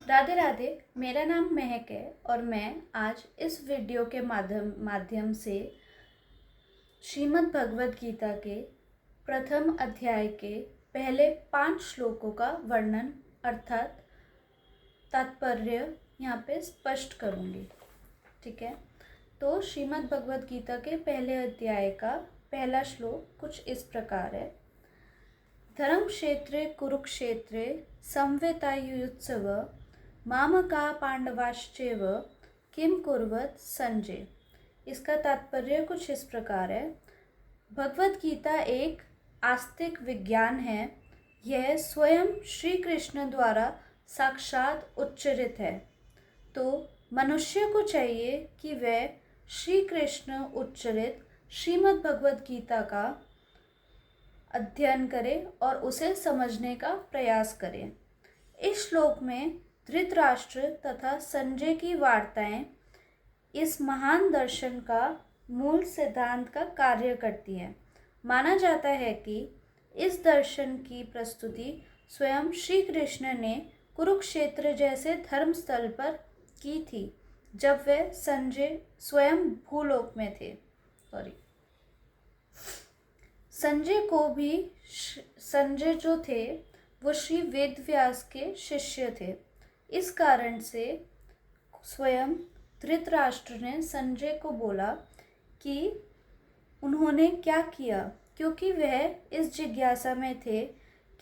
राधे राधे। मेरा नाम महक है और मैं आज इस वीडियो के माध्यम से श्रीमद् भगवद गीता के प्रथम अध्याय के पहले 5 श्लोकों का वर्णन अर्थात तात्पर्य यहाँ पे स्पष्ट करूँगी। ठीक है, तो श्रीमद् भगवद गीता के पहले अध्याय का पहला श्लोक कुछ इस प्रकार है। धर्म क्षेत्रे कुरुक्षेत्रे संवेतायुत्सव मामका पांडवाश्चैव किम कुर्वत संजय। इसका तात्पर्य कुछ इस प्रकार है। भगवद गीता एक आस्तिक विज्ञान है। यह स्वयं श्री कृष्ण द्वारा साक्षात उच्चरित है, तो मनुष्य को चाहिए कि वह श्री कृष्ण उच्चरित श्रीमद् भगवद गीता का अध्ययन करे और उसे समझने का प्रयास करें। इस श्लोक में धृतराष्ट्र तथा संजय की वार्ताएं इस महान दर्शन का मूल सिद्धांत का कार्य करती हैं। माना जाता है कि इस दर्शन की प्रस्तुति स्वयं श्री कृष्ण ने कुरुक्षेत्र जैसे धर्मस्थल पर की थी, जब वे संजय स्वयं भूलोक में थे। संजय जो थे वो श्री वेदव्यास के शिष्य थे। इस कारण से स्वयं धृतराष्ट्र ने संजय को बोला कि उन्होंने क्या किया, क्योंकि वह इस जिज्ञासा में थे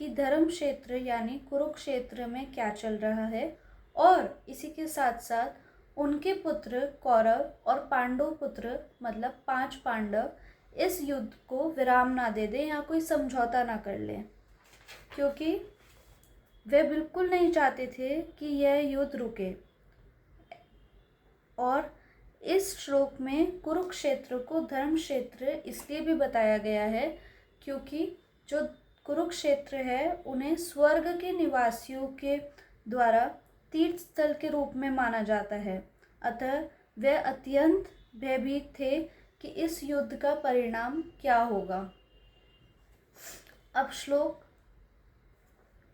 कि धर्म क्षेत्र यानी कुरुक्षेत्र में क्या चल रहा है, और इसी के साथ साथ उनके पुत्र कौरव और पांडव पुत्र मतलब 5 पांडव इस युद्ध को विराम ना दे दें या कोई समझौता ना कर लें, क्योंकि वे बिल्कुल नहीं चाहते थे कि यह युद्ध रुके। और इस श्लोक में कुरुक्षेत्र को धर्म क्षेत्र इसलिए भी बताया गया है क्योंकि जो कुरुक्षेत्र है उन्हें स्वर्ग के निवासियों के द्वारा तीर्थ स्थल के रूप में माना जाता है। अतः वे अत्यंत भयभीत थे कि इस युद्ध का परिणाम क्या होगा। अब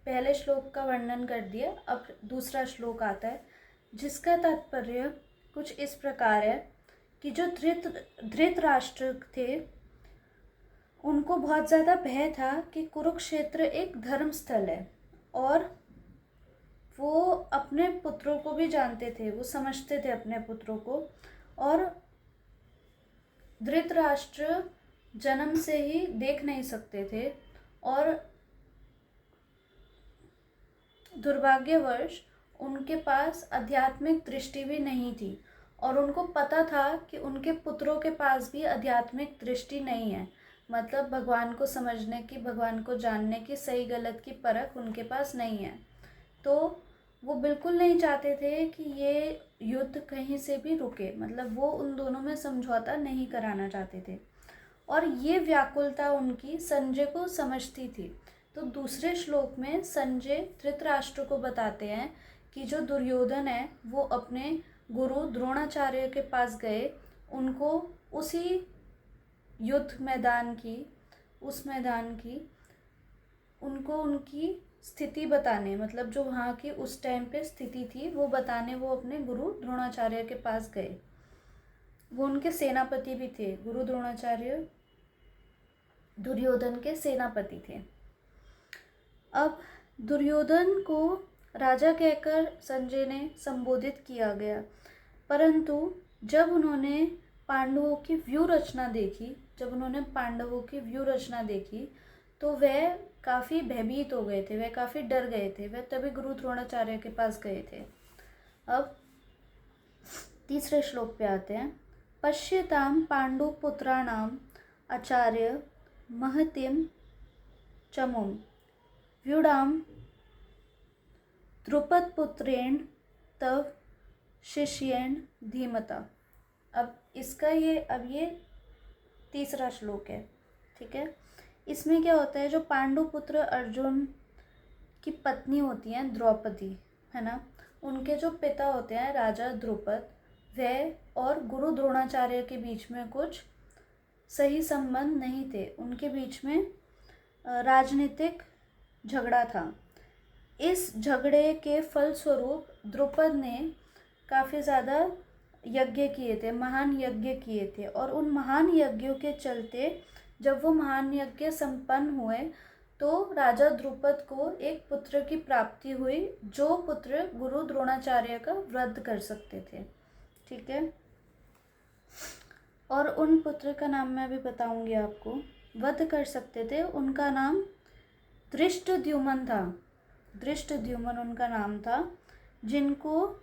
पहले श्लोक का वर्णन कर दिया। अब दूसरा श्लोक आता है जिसका तात्पर्य कुछ इस प्रकार है कि जो धृतराष्ट्र थे उनको बहुत ज़्यादा भय था कि कुरुक्षेत्र एक धर्मस्थल है, और वो अपने पुत्रों को भी जानते थे, वो समझते थे अपने पुत्रों को। और धृतराष्ट्र जन्म से ही देख नहीं सकते थे, और दुर्भाग्यवश उनके पास आध्यात्मिक दृष्टि भी नहीं थी, और उनको पता था कि उनके पुत्रों के पास भी आध्यात्मिक दृष्टि नहीं है, मतलब भगवान को समझने की, भगवान को जानने की, सही गलत की परख उनके पास नहीं है। तो वो बिल्कुल नहीं चाहते थे कि ये युद्ध कहीं से भी रुके, मतलब वो उन दोनों में समझौता नहीं कराना चाहते थे, और ये व्याकुलता उनकी संजय को समझती थी। तो दूसरे श्लोक में संजय धृतराष्ट्र को बताते हैं कि जो दुर्योधन है वो अपने गुरु द्रोणाचार्य के पास गए, उनको उसी युद्ध मैदान की उनको उनकी स्थिति बताने, मतलब जो वहाँ की उस टाइम पे स्थिति थी वो बताने वो अपने गुरु द्रोणाचार्य के पास गए। वो उनके सेनापति भी थे। गुरु द्रोणाचार्य दुर्योधन के सेनापति थे। अब दुर्योधन को राजा कहकर संजय ने संबोधित किया गया, परंतु जब उन्होंने पांडवों की व्यू रचना देखी तो वह काफ़ी भयभीत हो गए थे, वह काफ़ी डर गए थे। वह तभी गुरु द्रोणाचार्य के पास गए थे। अब तीसरे श्लोक पे आते हैं। पश्यताम पांडुपुत्राणाम आचार्य महतिम चमुम व्युडाम द्रुपदपुत्रेण तव शिष्येण धीमता। अब ये तीसरा श्लोक है। ठीक है, इसमें क्या होता है, जो पांडुपुत्र अर्जुन की पत्नी होती हैं द्रौपदी, है ना, उनके जो पिता होते हैं राजा द्रुपद, वह और गुरु द्रोणाचार्य के बीच में कुछ सही संबंध नहीं थे। उनके बीच में राजनीतिक झगड़ा था। इस झगड़े के फलस्वरूप द्रुपद ने काफ़ी ज़्यादा यज्ञ किए थे, महान यज्ञ किए थे, और उन महान यज्ञों के चलते जब वो महान यज्ञ संपन्न हुए तो राजा द्रुपद को एक पुत्र की प्राप्ति हुई, जो पुत्र गुरु द्रोणाचार्य का वध कर सकते थे। ठीक है, और उन पुत्र का नाम मैं अभी बताऊंगी आपको, वध कर सकते थे। उनका नाम धृष्टद्युम्न था, धृष्टद्युम्न उनका नाम था, जिनको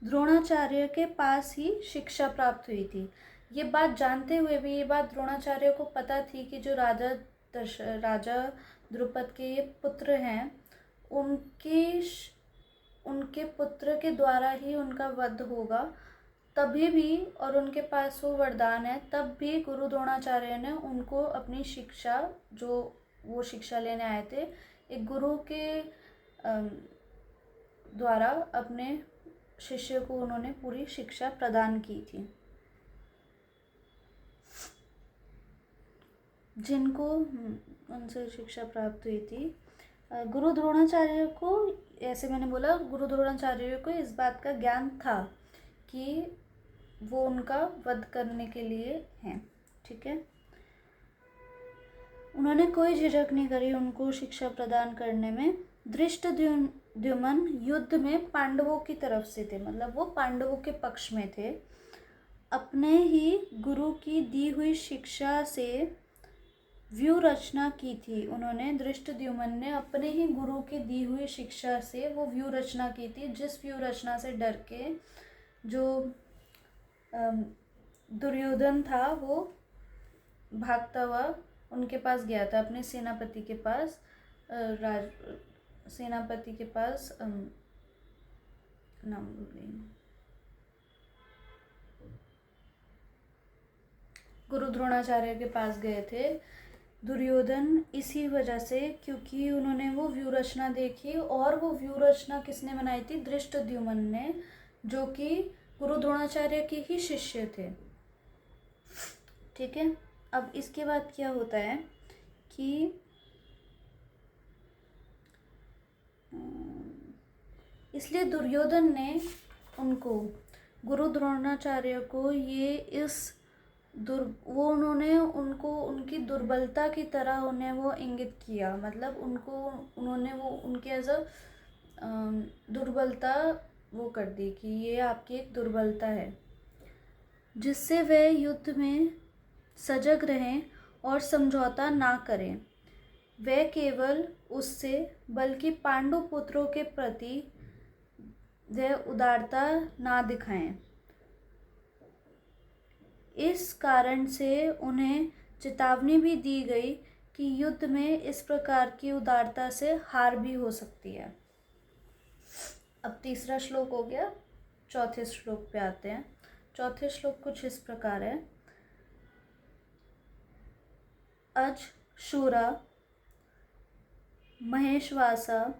द्रोणाचार्य के पास ही शिक्षा प्राप्त हुई थी। ये बात जानते हुए भी, ये बात द्रोणाचार्य को पता थी कि जो राजा द्रुपद के ये पुत्र हैं, उनके पुत्र के द्वारा ही उनका वध होगा, तभी भी, और उनके पास वो वरदान है, तब भी गुरु द्रोणाचार्य ने उनको अपनी शिक्षा, जो वो शिक्षा लेने आए थे, एक गुरु के द्वारा अपने शिष्य को उन्होंने पूरी शिक्षा प्रदान की थी, जिनको उनसे शिक्षा प्राप्त हुई थी। गुरु द्रोणाचार्य को, ऐसे मैंने बोला, गुरु द्रोणाचार्य को इस बात का ज्ञान था कि वो उनका वध करने के लिए हैं। ठीक है, उन्होंने कोई झिझक नहीं करी उनको शिक्षा प्रदान करने में। धृष्टद्युम्न युद्ध में पांडवों की तरफ से थे, मतलब वो पांडवों के पक्ष में थे। अपने ही गुरु की दी हुई शिक्षा से व्यू रचना की थी उन्होंने। धृष्टद्युम्न ने अपने ही गुरु की दी हुई शिक्षा से वो व्यू रचना की थी, जिस व्यू रचना से डर के जो दुर्योधन था वो भागता हुआ उनके पास गया था, अपने सेनापति के पास, सेनापति के पास, नाम भूल गई, गुरु द्रोणाचार्य के पास गए थे दुर्योधन, इसी वजह से, क्योंकि उन्होंने वो व्यू रचना देखी, और वो व्यू रचना किसने बनाई थी? धृष्टद्युम्न ने, जो कि गुरु द्रोणाचार्य के ही शिष्य थे। ठीक है, अब इसके बाद क्या होता है कि इसलिए दुर्योधन ने उनको, गुरु द्रोणाचार्य को, ये इस वो उन्होंने उनको उनकी दुर्बलता की तरह उन्हें वो इंगित किया, मतलब उन्होंने वो उनके एज अ दुर्बलता वो कर दी कि ये आपकी एक दुर्बलता है, जिससे वे युद्ध में सजग रहें और समझौता ना करें। वे केवल उससे, बल्कि पांडु पुत्रों के प्रति वे उदारता ना दिखाएं। इस कारण से उन्हें चेतावनी भी दी गई कि युद्ध में इस प्रकार की उदारता से हार भी हो सकती है। अब तीसरा श्लोक हो गया, चौथे श्लोक पे आते हैं। चौथे श्लोक कुछ इस प्रकार है। अज शूरा महेशवासा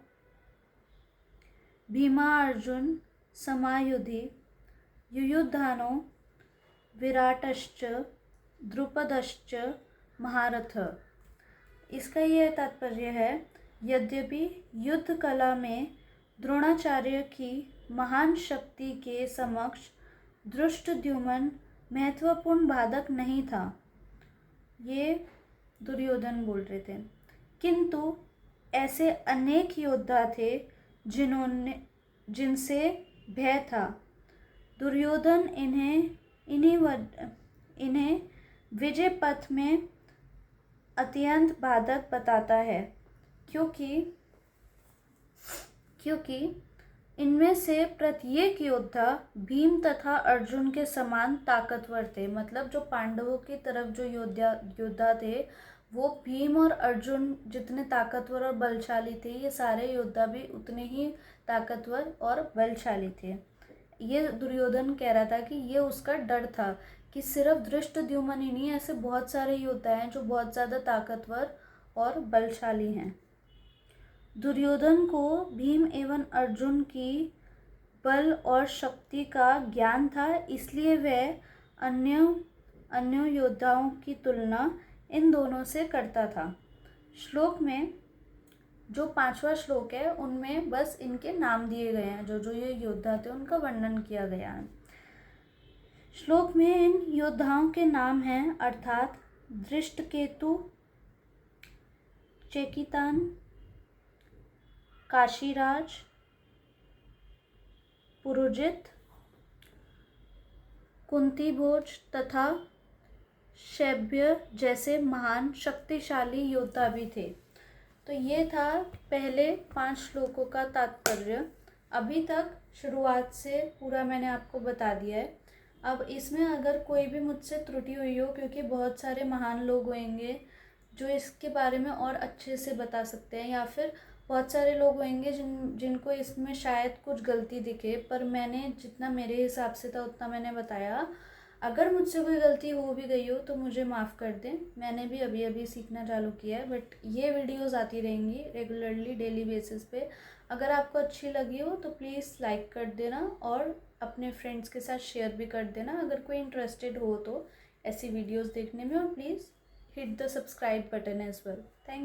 भीमा अर्जुन समायुधि युयुधानो विराटश्च द्रुपदश्च महारथ। इसका यह तात्पर्य है, यद्यपि युद्ध कला में द्रोणाचार्य की महान शक्ति के समक्ष धृष्टद्युम्न महत्वपूर्ण बाधक नहीं था, ये दुर्योधन बोल रहे थे, किंतु ऐसे अनेक योद्धा थे जिनसे भय था। दुर्योधन इन्हें विजय पथ में अत्यंत बाधक बताता है, क्योंकि इनमें से प्रत्येक योद्धा भीम तथा अर्जुन के समान ताकतवर थे। मतलब जो पांडवों की तरफ जो योद्धा थे, वो भीम और अर्जुन जितने ताकतवर और बलशाली थे, ये सारे योद्धा भी उतने ही ताकतवर और बलशाली थे। ये दुर्योधन कह रहा था कि ये उसका डर था कि सिर्फ धृष्टद्युम्न ही नहीं, ऐसे बहुत सारे योद्धा हैं जो बहुत ज़्यादा ताकतवर और बलशाली हैं। दुर्योधन को भीम एवं अर्जुन की बल और शक्ति का ज्ञान था, इसलिए वह अन्य योद्धाओं की तुलना इन दोनों से करता था। श्लोक में जो 5वां श्लोक है उनमें बस इनके नाम दिए गए हैं, जो जो ये योद्धा थे उनका वर्णन किया गया है। श्लोक में इन योद्धाओं के नाम हैं अर्थात दृष्टकेतु, चेकितान, काशीराज, पुरोजित, कुंती भोज तथा शैब्य जैसे महान शक्तिशाली योद्धा भी थे। तो ये था पहले 5 श्लोकों का तात्पर्य। अभी तक शुरुआत से पूरा मैंने आपको बता दिया है। अब इसमें अगर कोई भी मुझसे त्रुटि हुई हो, क्योंकि बहुत सारे महान लोग होंगे जो इसके बारे में और अच्छे से बता सकते हैं, या फिर बहुत सारे लोग होंगे जिनको इसमें शायद कुछ गलती दिखे, पर मैंने जितना मेरे हिसाब से था उतना मैंने बताया। अगर मुझसे कोई गलती हो भी गई हो तो मुझे माफ़ कर दें, मैंने भी अभी अभी सीखना चालू किया है। बट ये वीडियोस आती रहेंगी रेगुलरली डेली बेसिस पे। अगर आपको अच्छी लगी हो तो प्लीज़ लाइक कर देना और अपने फ्रेंड्स के साथ शेयर भी कर देना अगर कोई इंटरेस्टेड हो तो ऐसी वीडियोस देखने में। और please hit the subscribe button as well. Thank